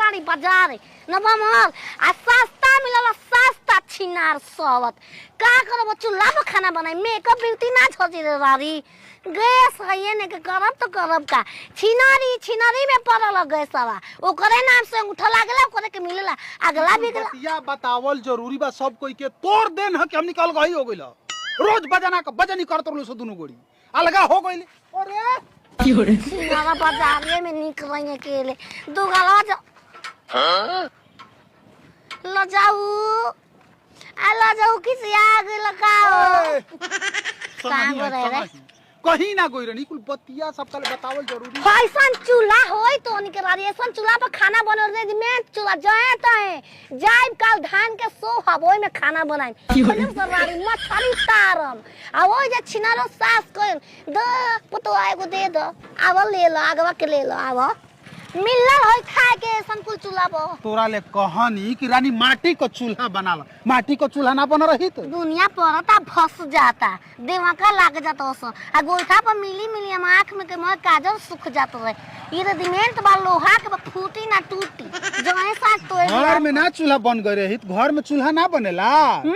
रानी बाजार न बमल आ सस्ता मिलल सस्ता छिनार सवत का करब चूल्हा पर खाना बनाई मेकअप ब्यूटी ना छोड़ी रे रानी गैस है ने के करब तो करब का छिनारी में पड़ल गैसवा ओकरे नाम से उठा लागला ओकरे के मिलला अगला भी बतिया बतावल जरूरी बा सब कोई के तोड़ देन है कि हम निकल गई हो गइल रोज बजनी करत रहलो सो दुनु गोड़ी अलगा हो गइल अरे की हो रे छिनारा बाजार में निकल रही अकेले दो गला जा ल जाऊ आला जाऊ किसी आग लगाओ काम करे रे कहीं ना कोई रनी कुल बतिया सब कल बतावल जरूरी फैशन चूल्हा होई तो निके रेशन चूल्हा पर खाना बनल रे में चूल्हा जाए तए जाइब काल धान के सो हबोई में खाना बनाई खजम सरवारी मछली तारम आ ओई जे छिनारो सास कइल द पुतो आएगो दे द आव ले लो आगवा के ले लो आव मिलल होई खाए के संकुल चूल्हा पर तोरा ले कहानी कि रानी माटी का चूल्हा बनाला माटी का चूल्हा ना बन रही तो दुनिया परता फस जाता दिमाग लाग जाता ओस आ गोइठा पर मिली हम आंख में के मोर काजल सुख जात रहे ई रेडीमेड बा लोहा के बा फूटी ना टूटी जो ऐसा तो घर में ना चूल्हा बन गए रही घर में चूल्हा ना बनेला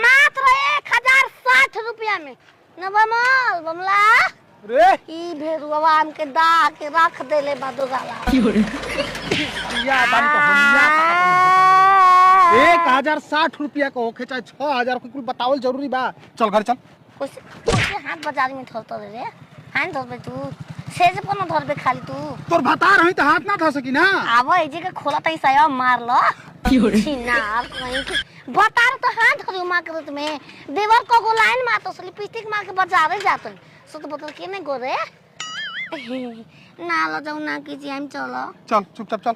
मात्र 1060 रुपया में न बमला रे ई भेरुवा आम के दा के रख देले बादुगाला या बन तो होनिया 1060 रुपया को होखे चाहे 6000 को कुल बतावल जरूरी बा चल घर चल कैसे हाथ बाजार में धरतो रे हां धरबे तू सेज पर न धरबे खाली तू तोर बता रही तो हाथ ना धा सकी ना आव ए जे के खोला तई साया मार लो छिनार कहीं की बता तो हाथ धरू मार करत में देवर को गो लाइन मार तो लिपस्टिक मार के बाजारे जात सो तो बतल के नहीं गोरे ना लो जाऊ ना कीजिए हम चलो चल चुपचाप चल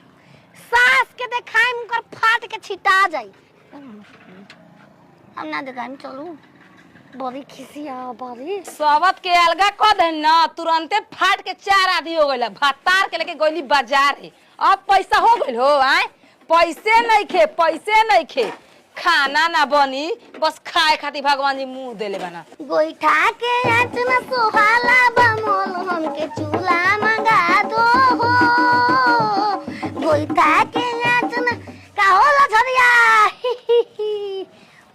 सास के देखाई मुकर फाट के छिटा जाई हम ना देखाई चलू बड़ी खिसिया बड़ी सबत के अलगा क दे ना तुरंते फाट के 4 आधी हो गइल भातार के लेके गइली बाजार है अब पैसा हो गइल हो आए पैसे नहीं खे खाना ना बनी बस खाए खातिर भगवान जी मुंह देले बना गोइठा के आँच में सोहाला बमोल हमके चूल्हा मंगा दो हो गोइठा के आँच में का होला झरिया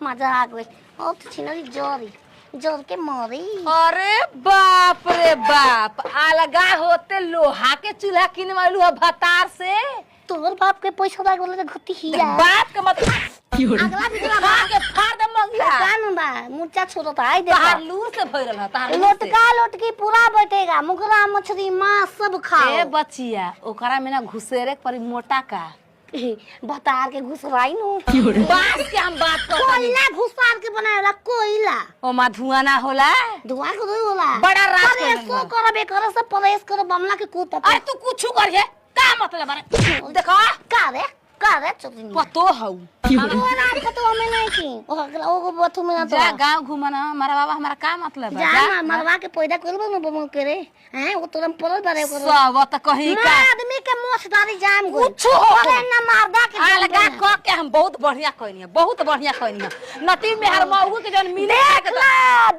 मजा आ गई ओ तो छिनरी जोर के मरी अरे बाप रे बाप अलगा होते लोहा के चूल्हा किने वालू है भतार से तोर बाप के पैसा लाग बोले घटी हिया बाप के मत अगला बिचला खा के फाड़ दे मंगिया कान बा मुच्चा छोड़ो त आई दे तार लूर से भइरल है तार लोटकी पूरा बैठेगा मुगरा मछली मांस सब खाओ ए बचिया ओकरा में ना घुसेरे परी मोटा का बतार के घुसराई नु बात के हम बात कर कोयला घुसार के बनाएला कोयला ओ मा धुआं ना होला धुआं को दो होला बड़ा रात के सो करबे करे सब परेश कर बमला के कूट अरे तू कुछ कर जे का मतलब बारे देखो का रे चुपनी पतो हऊ वो रात को तो हमें नहीं की ओ बथु में जा गांव घुमना हमारा बाबा हमारा का मतलब है जा मरवा के पैदा करबो न बम करे हैं वो तोरम परल बारे कर सब त कहीं का आदमी के मोछदारी जाम गो कुछ हो ना मारदा के अलगा क के हम बहुत बढ़िया कहनी नती में हर मौगु के जन मिले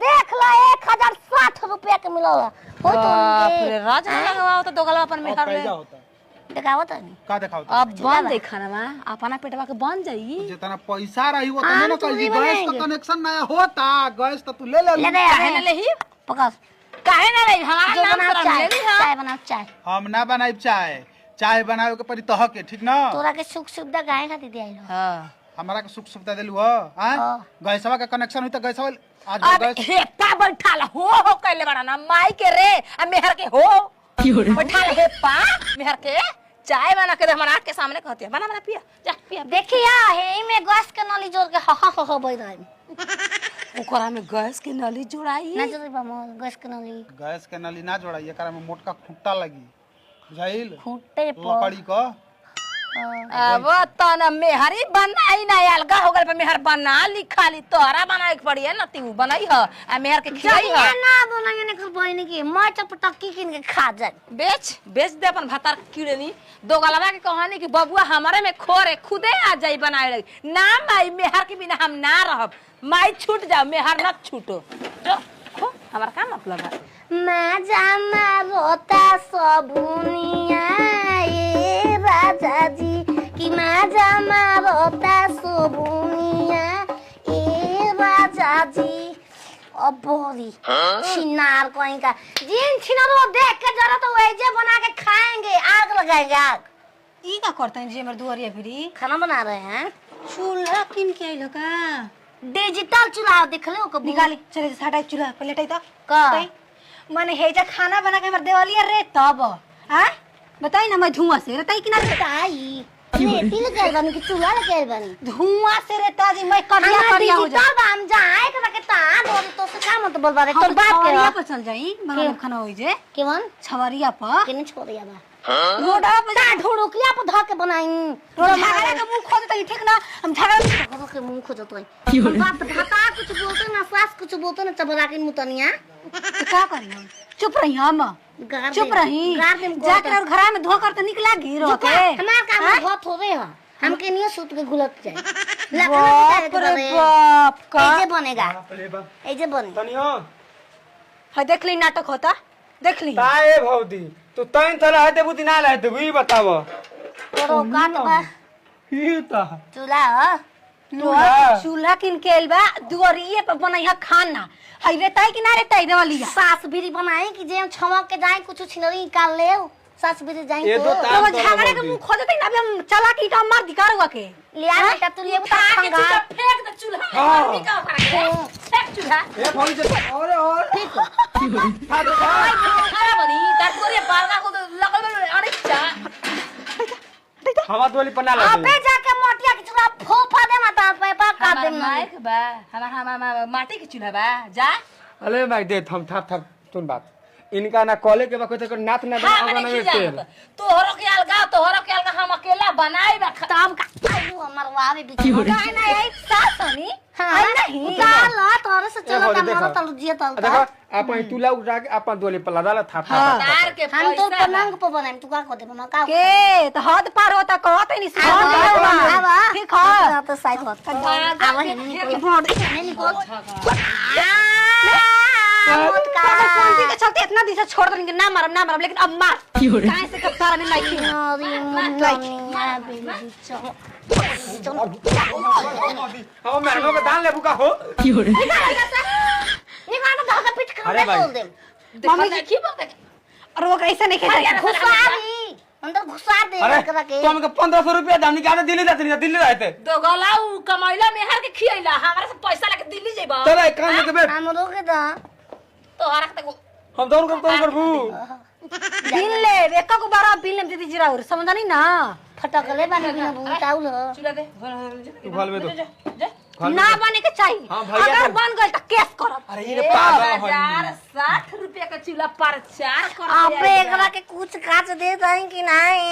देख ला 1060 रुपया के मिलल हो तो बाप रे राज लगाओ तो दोगलवा अपन में कर ले देखावत नहीं का देखावत अब बन दे खाना में अपना पेटवा के बन जाई जितना पैसा रही वो तो ना कर दी गैस का कनेक्शन नया होता गैस तो तू ले काहे ना लेही पकड़ काहे ना लेही हमारा नाम से ले ली चाय बना चाय हम ना बनाई चाय बनावे के परी तह के ठीक ना तोरा के सुख सुविधा गाय खाती दियाई हां हमारा के सुख सुविधा देलु हो हां गैसवा का कनेक्शन होई त गैसवा आज गैस हेपा बैठाला हो कहले बड़ा ना माई के रे आ मेहर के हो बैठाला हेपा मेहर के चाय बना के हमारा आँख के सामने कहती है बना पिया जा पिया देखिया हे में गैस के नली जोड़ के ह बोल रही ओकरा में गैस के नली जोड़ाई ना जोड़ी बा गैस के नली ना जोड़ाई एकरा में मोटका खुट्टा लगी बुझाइल खुट्टे पर लकड़ी का अब तना मेहरी बनाई ना अलगा हो गल पे मेहर बना लिखा ली तोहरा बनाए के पड़ी है ना तू बनाई ह आ मेहर के खिलाई ह ना बनाई ने कर बहिनी की मैं चपटकी किन के खा जाए बेच दे अपन भतार कीड़नी दो गलवा के कहानी कि बबुआ हमारे में खोरे खुदे आ जाई बनाए लगी ना माई मेहर के बिना हम ना रहब माई छूट जाओ मेहर न छूटो जो हमारा का मतलब है मैं जाना रोता सबुनिया ये राजा जी कि माजा मारता सोबुनिया ए राजा जी अब बोरी छिनार कहीं का जिन छिनारो देख के जरा तो वैसे बना के खाएंगे आग लगाएंगे आग ई का करते हैं जी हमर दुआरिया फिरी खाना बना रहे हैं चूल्हा किन के आइलो का डिजिटल चूल्हा देख लो कब निकाली चले साटा चूल्हा पहले टाई तो का माने हेजा खाना बना के हमर देवालिया रे तब हां बताई ना मैं धुआं से रहता कि ना ताई रेती लगे बनी कि चूल्हा लगे बनी धुआं से रहता जी मैं करिया करिया हो जा डिजिटल हम जाए के रखे ता दो तो से का मत बोलबा रे तोर बात करिया करिया पर चल जाई मगर खाना होई जे केवन छवरिया पर केने छोड़िया बा रोडा पर ता ढोड़किया पर ध के बनाई झगड़ा के मुंह खोद तई ठीक ना हम झगड़ा घरों के मुंह खोजत है हम बात भाता कुछ बोलते ना सास कुछ बोलते ना चबरा के मुतनिया का करी हम चुप रही हम चुप रही जाके और घरा में धो कर तो निकला गिरो के हमार काम बहुत होवे है हमके नहीं सूत के घुलत जाए बाप रे बाप का ऐसे बनेगा ऐसे बने तनियो है देख ली नाटक होता देख ली ताए भौदी तू तैन थला हते बुती ना लाते ई बताव तोरो काट बा ई ता चूल्हा चूल्हा किन के आइल बा दुआरिये पर बनैया खाना है रेताई कि ना रेताई देवलिया सास बीरी बनाई कि जे छमक के जाए कुछ छिनरी निकाल ले सास बीरी जाए ये तो तो ता- तो झगड़े के मुंह खोद तई अबे हम चला की टा मार दिकार हुआ के लिया बेटा तू लिए बता खंगा फेंक दे चूल्हा मार दिका ओकरा फेंक चूल्हा ए भौदी जे और ठीक है खराब बनी तार तोरे बालगा को लगल अरे चा हवा दोली पना ला अबे जाके मोटिया के चूल्हा फोफा दे माता पे पा काट दे माइक बा हम माटी के चूल्हा बा जा अरे भाई दे थम थप थप सुन बात इनका ना कॉले के बा कोई नाथ ना हां बना मैंने ना तेल तोहरो के अलगा हम अकेला बनाई बा तब का आलू हमर वावे बिच गाय ना एक साथ हनी हां नहीं उतार ला तोरे से चलो भौजी का देखो। मरो तल जिया तल देखो अपन तुला उठा के अपन दोली पला डाला था तार के हम तो पैसा पलंग पे बनाएम तू का को दे बना का के तो हद पार होता कहते नहीं आवा ठीक है तो साइड होत आवा नहीं बोल नहीं निकल मत का पंथी के चलते इतना दिन से छोड़ देंगे ना मारम लेकिन अब मार काहे से कब तारा में माइकी अरे मुन्ना बेबी चलो हम मेहनो के दान लेबू का हो निकाल दो का पिट कर अरे भाई। बोल दे मम्मी जी की बोलते और वो कैसे नहीं खेलते घुसारी अंदर घुसा दे अरे करा के तो हमके 1500 रुपया दाम निकाले दिल्ली रहते दो गलाऊ कमाइला मेहर के खियला हमरा से पैसा लेके दिल्ली जेबा चल एक काम के बे हम लोग के दा तो हरक तक हम दोनों को करबू बिल ले एक को बारा बिल ले दीदी जरा और समझा नहीं ना फटकले बने बिना भूताउल चुला दे तू घाल में दो ना बने के चाहिए हाँ, भैया अगर तो- बन गए तो केस करब अरे ये पागल है 1060 रुपया का चूल्हा प्रचार कर आपे एकरा के कुछ काच दे दई कि नहीं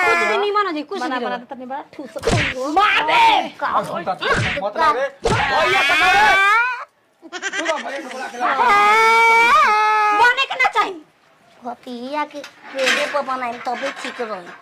कुछ भी यार नहीं मानो जी कुछ बना नहीं बना बना तने बड़ा ठूस मार दे मत रे भैया पकड़ तू भैया को बुला के ला बने के ना चाहिए भतिया के पेड़े पर बनाई तबे ठीक रही